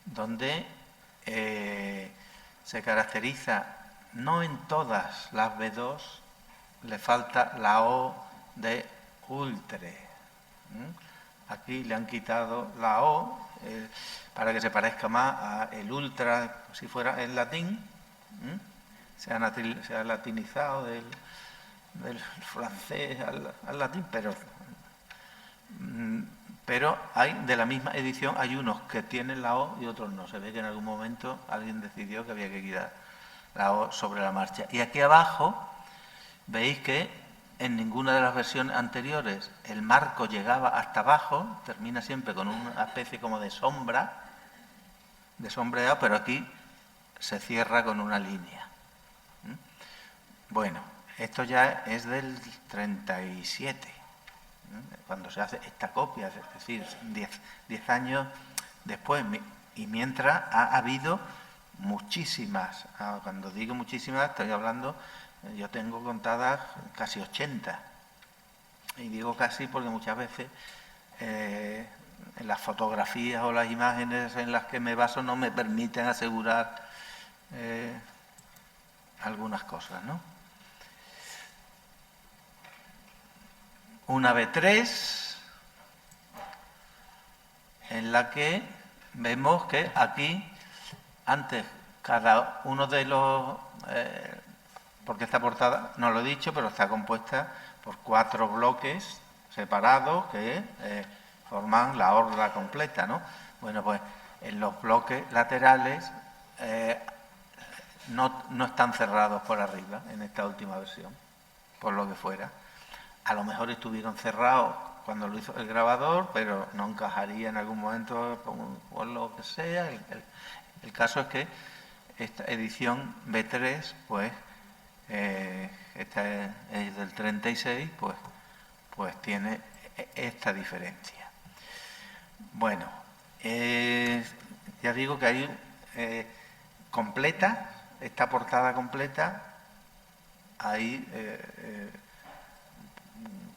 donde se caracteriza, no en todas las B2, le falta la O de ultre. Aquí le han quitado la O para que se parezca más a el ultra, si fuera en latín. Se ha latinizado del francés al latín, pero hay de la misma edición, hay unos que tienen la O y otros no. Se ve que en algún momento alguien decidió que había que quitar la O sobre la marcha. Y aquí abajo veis que en ninguna de las versiones anteriores el marco llegaba hasta abajo, termina siempre con una especie como de sombra, de sombreado, pero aquí se cierra con una línea. Bueno, Esto ya es del 37, cuando se hace esta copia, es decir, 10 años después. Y mientras ha habido muchísimas, cuando digo muchísimas, estoy hablando, yo tengo contadas casi 80. Y digo casi porque muchas veces en las fotografías o las imágenes en las que me baso no me permiten asegurar algunas cosas, ¿no? Una B3 en la que vemos que aquí, antes, cada uno de los... porque esta portada, no lo he dicho, pero está compuesta por 4 bloques separados que forman la orla completa, ¿no? Bueno, pues en los bloques laterales no están cerrados por arriba, en esta última versión, por lo que fuera. A lo mejor estuvieron cerrados cuando lo hizo el grabador, pero no encajaría en algún momento por lo que sea. El caso es que esta edición B3, pues, esta es del 36, pues tiene esta diferencia. Bueno, ya digo que hay completa, esta portada completa, hay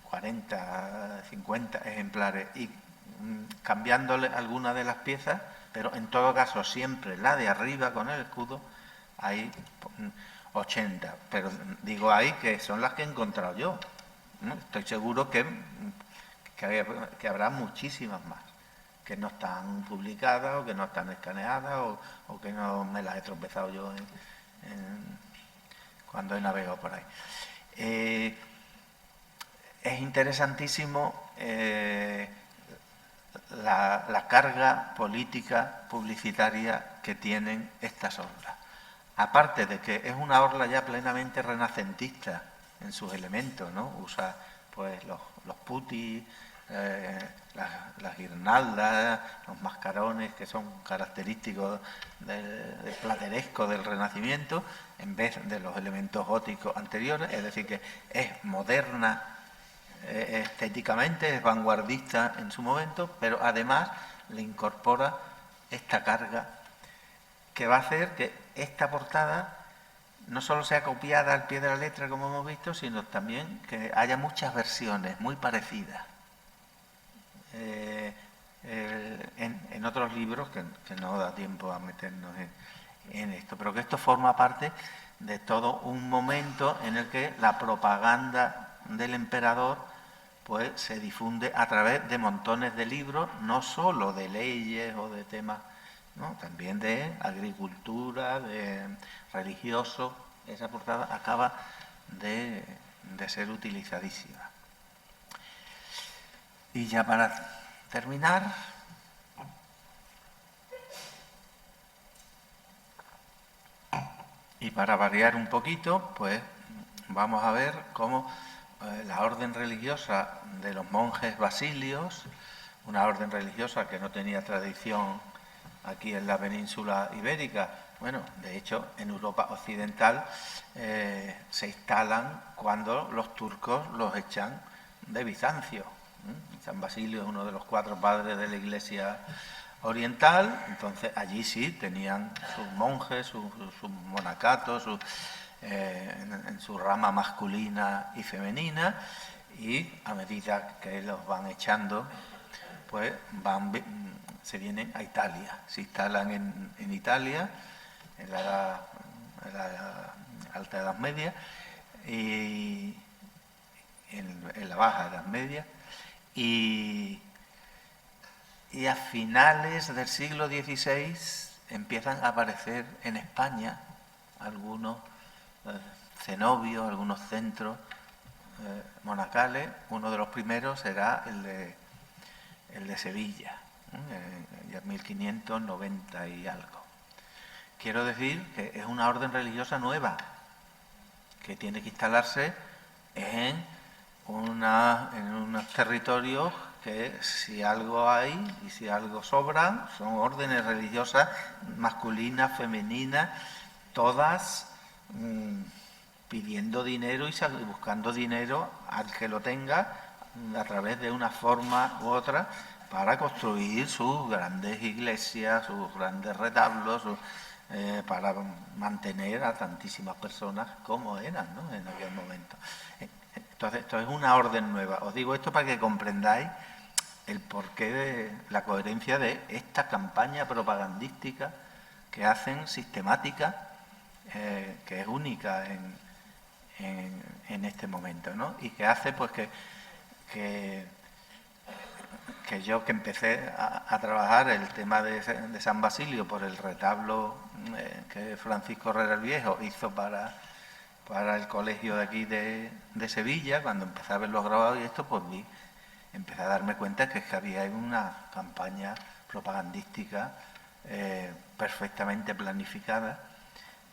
40, 50 ejemplares y cambiándole alguna de las piezas, pero en todo caso siempre la de arriba con el escudo, hay 80, pero digo ahí que son las que he encontrado yo, ¿no? Estoy seguro que habrá muchísimas más que no están publicadas o que no están escaneadas o que no me las he tropezado yo cuando he navegado por ahí. Es interesantísimo la carga política publicitaria que tienen estas orlas. Aparte de que es una orla ya plenamente renacentista en sus elementos, ¿no? Usa pues los putis, las guirnaldas, los mascarones que son característicos del plateresco del Renacimiento, en vez de los elementos góticos anteriores, es decir, que es moderna estéticamente, es vanguardista en su momento, pero además le incorpora esta carga que va a hacer que esta portada no solo sea copiada al pie de la letra, como hemos visto, sino también que haya muchas versiones muy parecidas en otros libros que no da tiempo a meternos en esto, pero que esto forma parte de todo un momento en el que la propaganda del emperador pues se difunde a través de montones de libros, no solo de leyes o de temas, ¿no? También de agricultura, de religioso. Esa portada acaba de ser utilizadísima. Y ya para terminar, y para variar un poquito, pues vamos a ver cómo la orden religiosa de los monjes basilios, una orden religiosa que no tenía tradición aquí en la península ibérica. Bueno, de hecho, en Europa occidental se instalan cuando los turcos los echan de Bizancio. San Basilio es uno de los 4 padres de la Iglesia oriental, entonces allí sí tenían sus monjes, sus monacatos, en su rama masculina y femenina, y a medida que los van echando, pues se vienen a Italia, se instalan en Italia, en la Alta Edad Media y en la Baja Edad Media, y a finales del siglo XVI empiezan a aparecer en España algunos cenobios, algunos centros monacales. Uno de los primeros será el de Sevilla, ya 1590 y algo. Quiero decir que es una orden religiosa nueva que tiene que instalarse en unos territorios que, si algo hay y si algo sobran, son órdenes religiosas masculinas, femeninas, todas pidiendo dinero y buscando dinero al que lo tenga a través de una forma u otra para construir sus grandes iglesias, sus grandes retablos, para mantener a tantísimas personas como eran, ¿no?, en aquel momento. Entonces, esto es una orden nueva. Os digo esto para que comprendáis el porqué de la coherencia de esta campaña propagandística que hacen sistemática, que es única en este momento, ¿no? Y que hace pues que yo, que empecé a trabajar el tema de San Basilio por el retablo que Francisco Herrera el Viejo hizo para el colegio de aquí de Sevilla, cuando empecé a ver los grabados y esto, pues empecé a darme cuenta que había una campaña propagandística perfectamente planificada,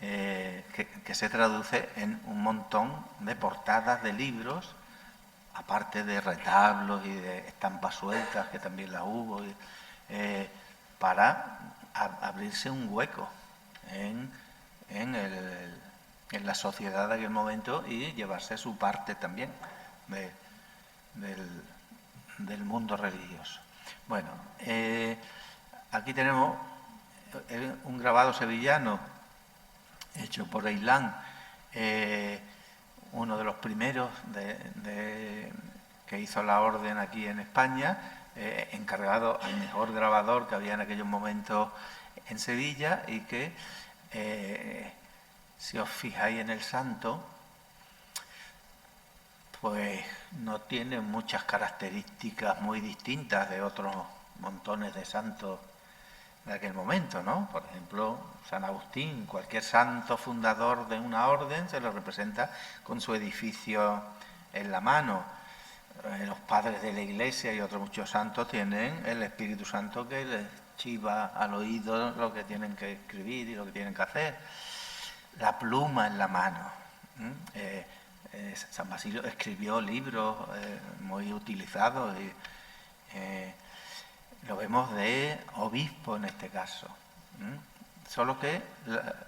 que se traduce en un montón de portadas de libros, aparte de retablos y de estampas sueltas, que también las hubo, para abrirse un hueco en la sociedad de aquel momento y llevarse su parte también del mundo religioso. Bueno, aquí tenemos un grabado sevillano hecho por Eilán, uno de los primeros que hizo la orden aquí en España, encargado al mejor grabador que había en aquellos momentos en Sevilla, y que, si os fijáis en el santo, pues no tiene muchas características muy distintas de otros montones de santos de aquel momento, ¿no? Por ejemplo, San Agustín, cualquier santo fundador de una orden se lo representa con su edificio en la mano. Los padres de la Iglesia y otros muchos santos tienen el Espíritu Santo que les chiva al oído lo que tienen que escribir y lo que tienen que hacer. La pluma en la mano. San Basilio escribió libros muy utilizados y lo vemos de obispo en este caso. Solo que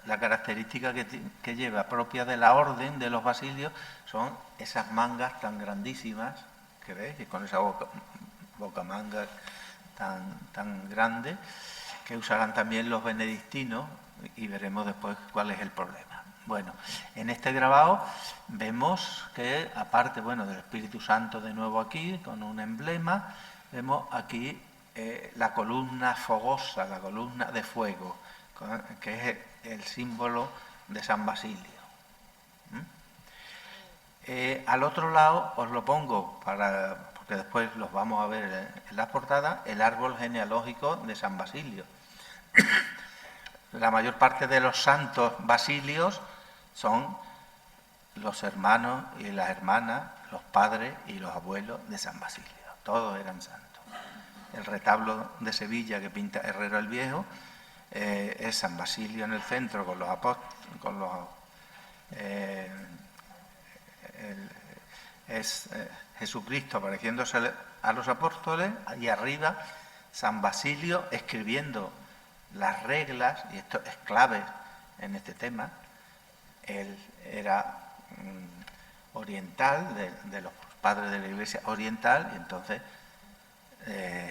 la característica que lleva propia de la orden de los basilios son esas mangas tan grandísimas que veis, y con esa bocamanga tan grande, que usarán también los benedictinos, y veremos después cuál es el problema. Bueno, en este grabado vemos que, aparte, bueno, del Espíritu Santo de nuevo aquí, con un emblema, vemos aquí la columna fogosa, la columna de fuego, que es el símbolo de San Basilio. Al otro lado os lo pongo, porque después los vamos a ver en la portada, el árbol genealógico de San Basilio. La mayor parte de los santos basilios son los hermanos y las hermanas, los padres y los abuelos de San Basilio. Todos eran santos. El retablo de Sevilla que pinta Herrera el Viejo es San Basilio en el centro con los apóstoles, es Jesucristo apareciéndose a los apóstoles, y arriba San Basilio escribiendo las reglas, y esto es clave en este tema. Él era oriental, de los padres de la Iglesia oriental, y entonces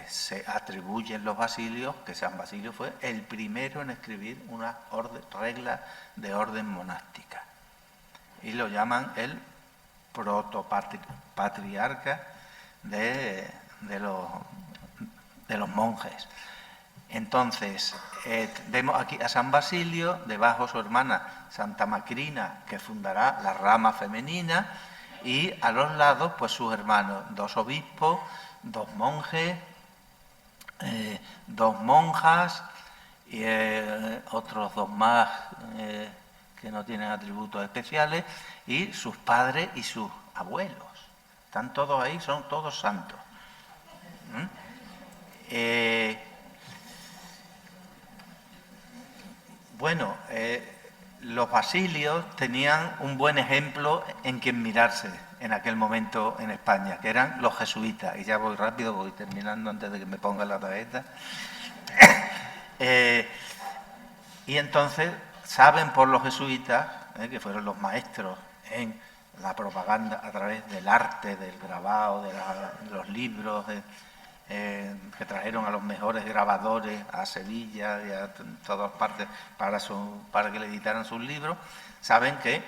se atribuyen los basilios que San Basilio fue el primero en escribir una regla de orden monástica, y lo llaman el protopatriarca de los monjes. Entonces, vemos aquí a San Basilio, debajo su hermana Santa Macrina, que fundará la rama femenina, y a los lados, pues sus hermanos, 2 obispos, 2 monjes, 2 monjas, y otros 2 más que no tienen atributos especiales, y sus padres y sus abuelos. Están todos ahí, son todos santos. Bueno, los basilios tenían un buen ejemplo en quien mirarse en aquel momento en España, que eran los jesuitas. Y ya voy rápido, voy terminando antes de que me ponga la tarjeta. Y entonces saben por los jesuitas, que fueron los maestros en la propaganda a través del arte, del grabado, de los libros, que trajeron a los mejores grabadores a Sevilla y a todas partes para que le editaran sus libros, saben que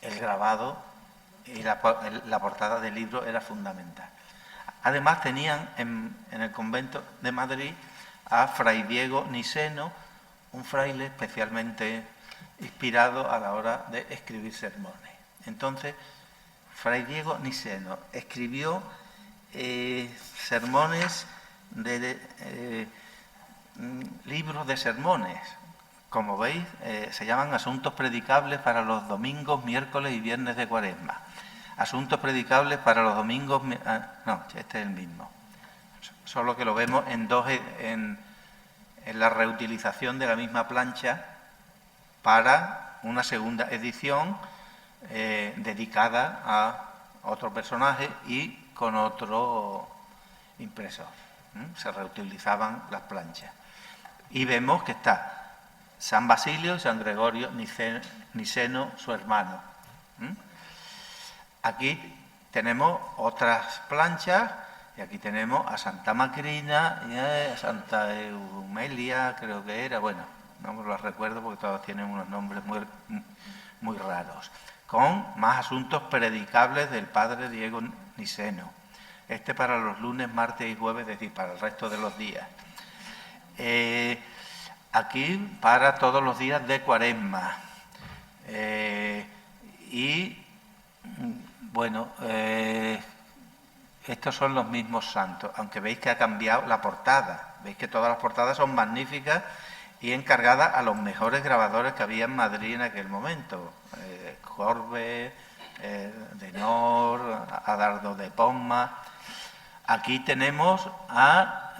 el grabado y la portada del libro era fundamental. Además tenían en el convento de Madrid a Fray Diego Niseno, un fraile especialmente inspirado a la hora de escribir sermones. Entonces, Fray Diego Niseno escribió sermones libros de sermones. Como veis, se llaman Asuntos predicables para los domingos, miércoles y viernes de Cuaresma. Asuntos predicables para los domingos... no, este es el mismo. Solo que lo vemos en la reutilización de la misma plancha para una segunda edición dedicada a otro personaje y con otro impresor. Se reutilizaban las planchas. Y vemos que está San Basilio y San Gregorio Niseno, su hermano. Aquí tenemos otras planchas y aquí tenemos a Santa Macrina y a Santa Eumelia, creo que era, bueno, no me lo recuerdo porque todos tienen unos nombres muy raros, con más asuntos predicables del padre Diego Niseno. Este para los lunes, martes y jueves, es decir, para el resto de los días. Aquí para todos los días de Cuaresma. Bueno, estos son los mismos santos, aunque veis que ha cambiado la portada. Veis que todas las portadas son magníficas y encargadas a los mejores grabadores que había en Madrid en aquel momento. Corbe, Denor, Adardo de Pomma. Aquí tenemos a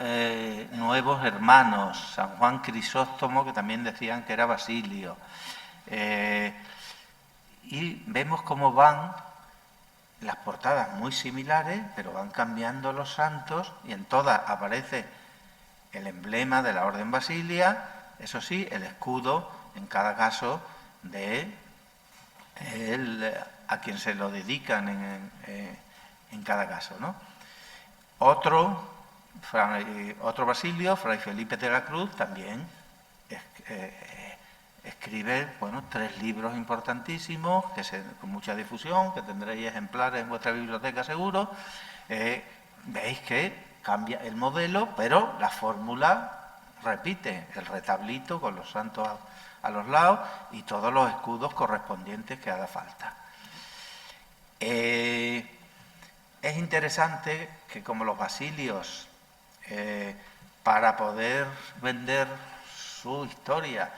nuevos hermanos, San Juan Crisóstomo, que también decían que era Basilio. Y vemos cómo van las portadas muy similares, pero van cambiando los santos y en todas aparece el emblema de la Orden Basilia, eso sí, el escudo en cada caso de a quien se lo dedican en cada caso, ¿no? Otro Basilio, Fray Felipe de la Cruz, también escribe, bueno, 3 libros importantísimos con mucha difusión, que tendréis ejemplares en vuestra biblioteca seguro. Veis que cambia el modelo, pero la fórmula repite, el retablito con los santos a los lados y todos los escudos correspondientes que haga falta. Es interesante que como los basilios, para poder vender su historia,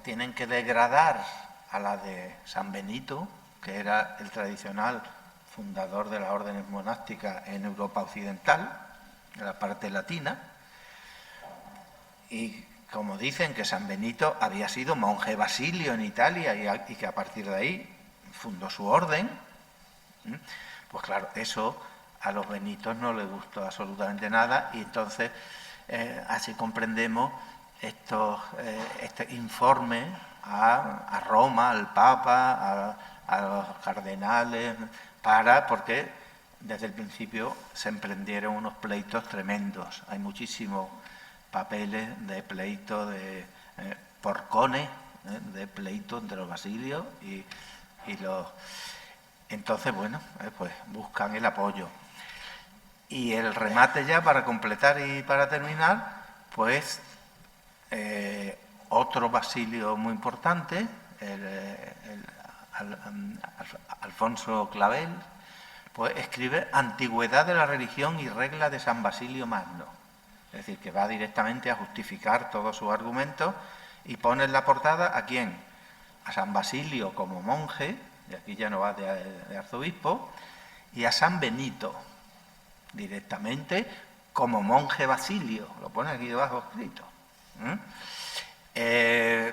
tienen que degradar a la de San Benito, que era el tradicional fundador de las órdenes monásticas en Europa occidental, en la parte latina, y como dicen que San Benito había sido monje basilio en Italia y que a partir de ahí fundó su orden, pues claro, eso a los benitos no les gustó absolutamente nada y entonces así comprendemos este informe a Roma, al Papa, a los cardenales, porque desde el principio se emprendieron unos pleitos tremendos. Hay muchísimos papeles de pleitos, de porcones, de pleitos entre los basilios y los... Entonces, bueno, pues buscan el apoyo. Y el remate ya para completar y para terminar, pues otro basilio muy importante, Alfonso Clavel, pues escribe Antigüedad de la religión y regla de San Basilio Magno. Es decir, que va directamente a justificar todos sus argumentos y pone en la portada ¿a quién? A San Basilio como monje, y aquí ya no va de arzobispo, y a San Benito directamente como monje Basilio, lo pone aquí debajo escrito.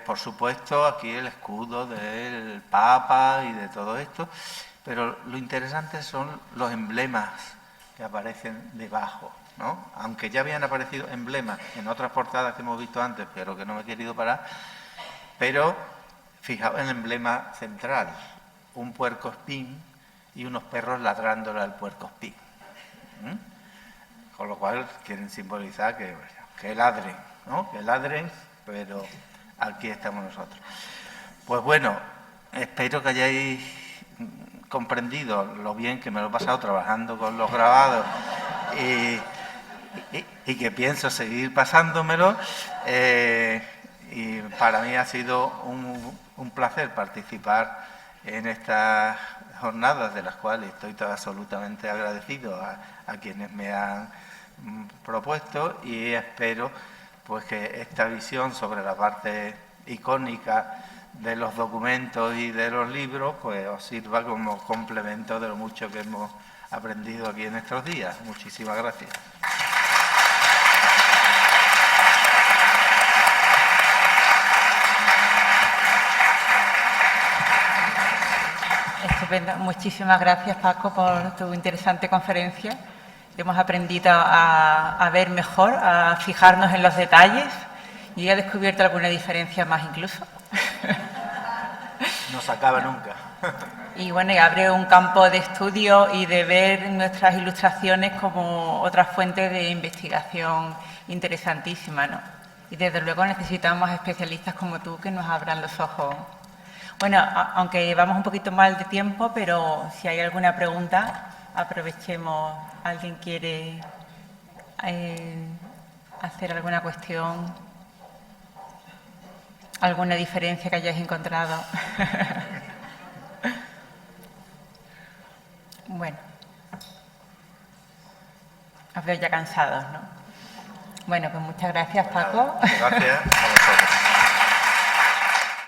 Por supuesto, aquí el escudo del Papa y de todo esto, pero lo interesante son los emblemas que aparecen debajo, ¿no? Aunque ya habían aparecido emblemas en otras portadas que hemos visto antes, pero que no me he querido parar, pero fijaos en el emblema central, un puercoespín y unos perros ladrándole al puercoespín. Con lo cual quieren simbolizar que ladren, ¿no? Que ladren, pero aquí estamos nosotros. Pues bueno, espero que hayáis comprendido lo bien que me lo he pasado trabajando con los grabados y que pienso seguir pasándomelo. Y para mí ha sido un placer participar en estas jornadas, de las cuales estoy absolutamente agradecido a quienes me han propuesto, y espero pues que esta visión sobre la parte icónica de los documentos y de los libros pues os sirva como complemento de lo mucho que hemos aprendido aquí en estos días. Muchísimas gracias. Estupendo. Muchísimas gracias, Paco, por tu interesante conferencia. Hemos aprendido a ver mejor, a fijarnos en los detalles. Y he descubierto alguna diferencia más incluso. No se acaba nunca. Y bueno, y abre un campo de estudio y de ver nuestras ilustraciones como otra fuente de investigación interesantísima, ¿no? Y desde luego necesitamos especialistas como tú que nos abran los ojos. Bueno, aunque llevamos un poquito mal de tiempo, pero si hay alguna pregunta, aprovechemos. ¿Alguien quiere hacer alguna cuestión? ¿Alguna diferencia que hayáis encontrado? Bueno, os veo ya cansados, ¿no? Bueno, pues muchas gracias, Paco. Gracias.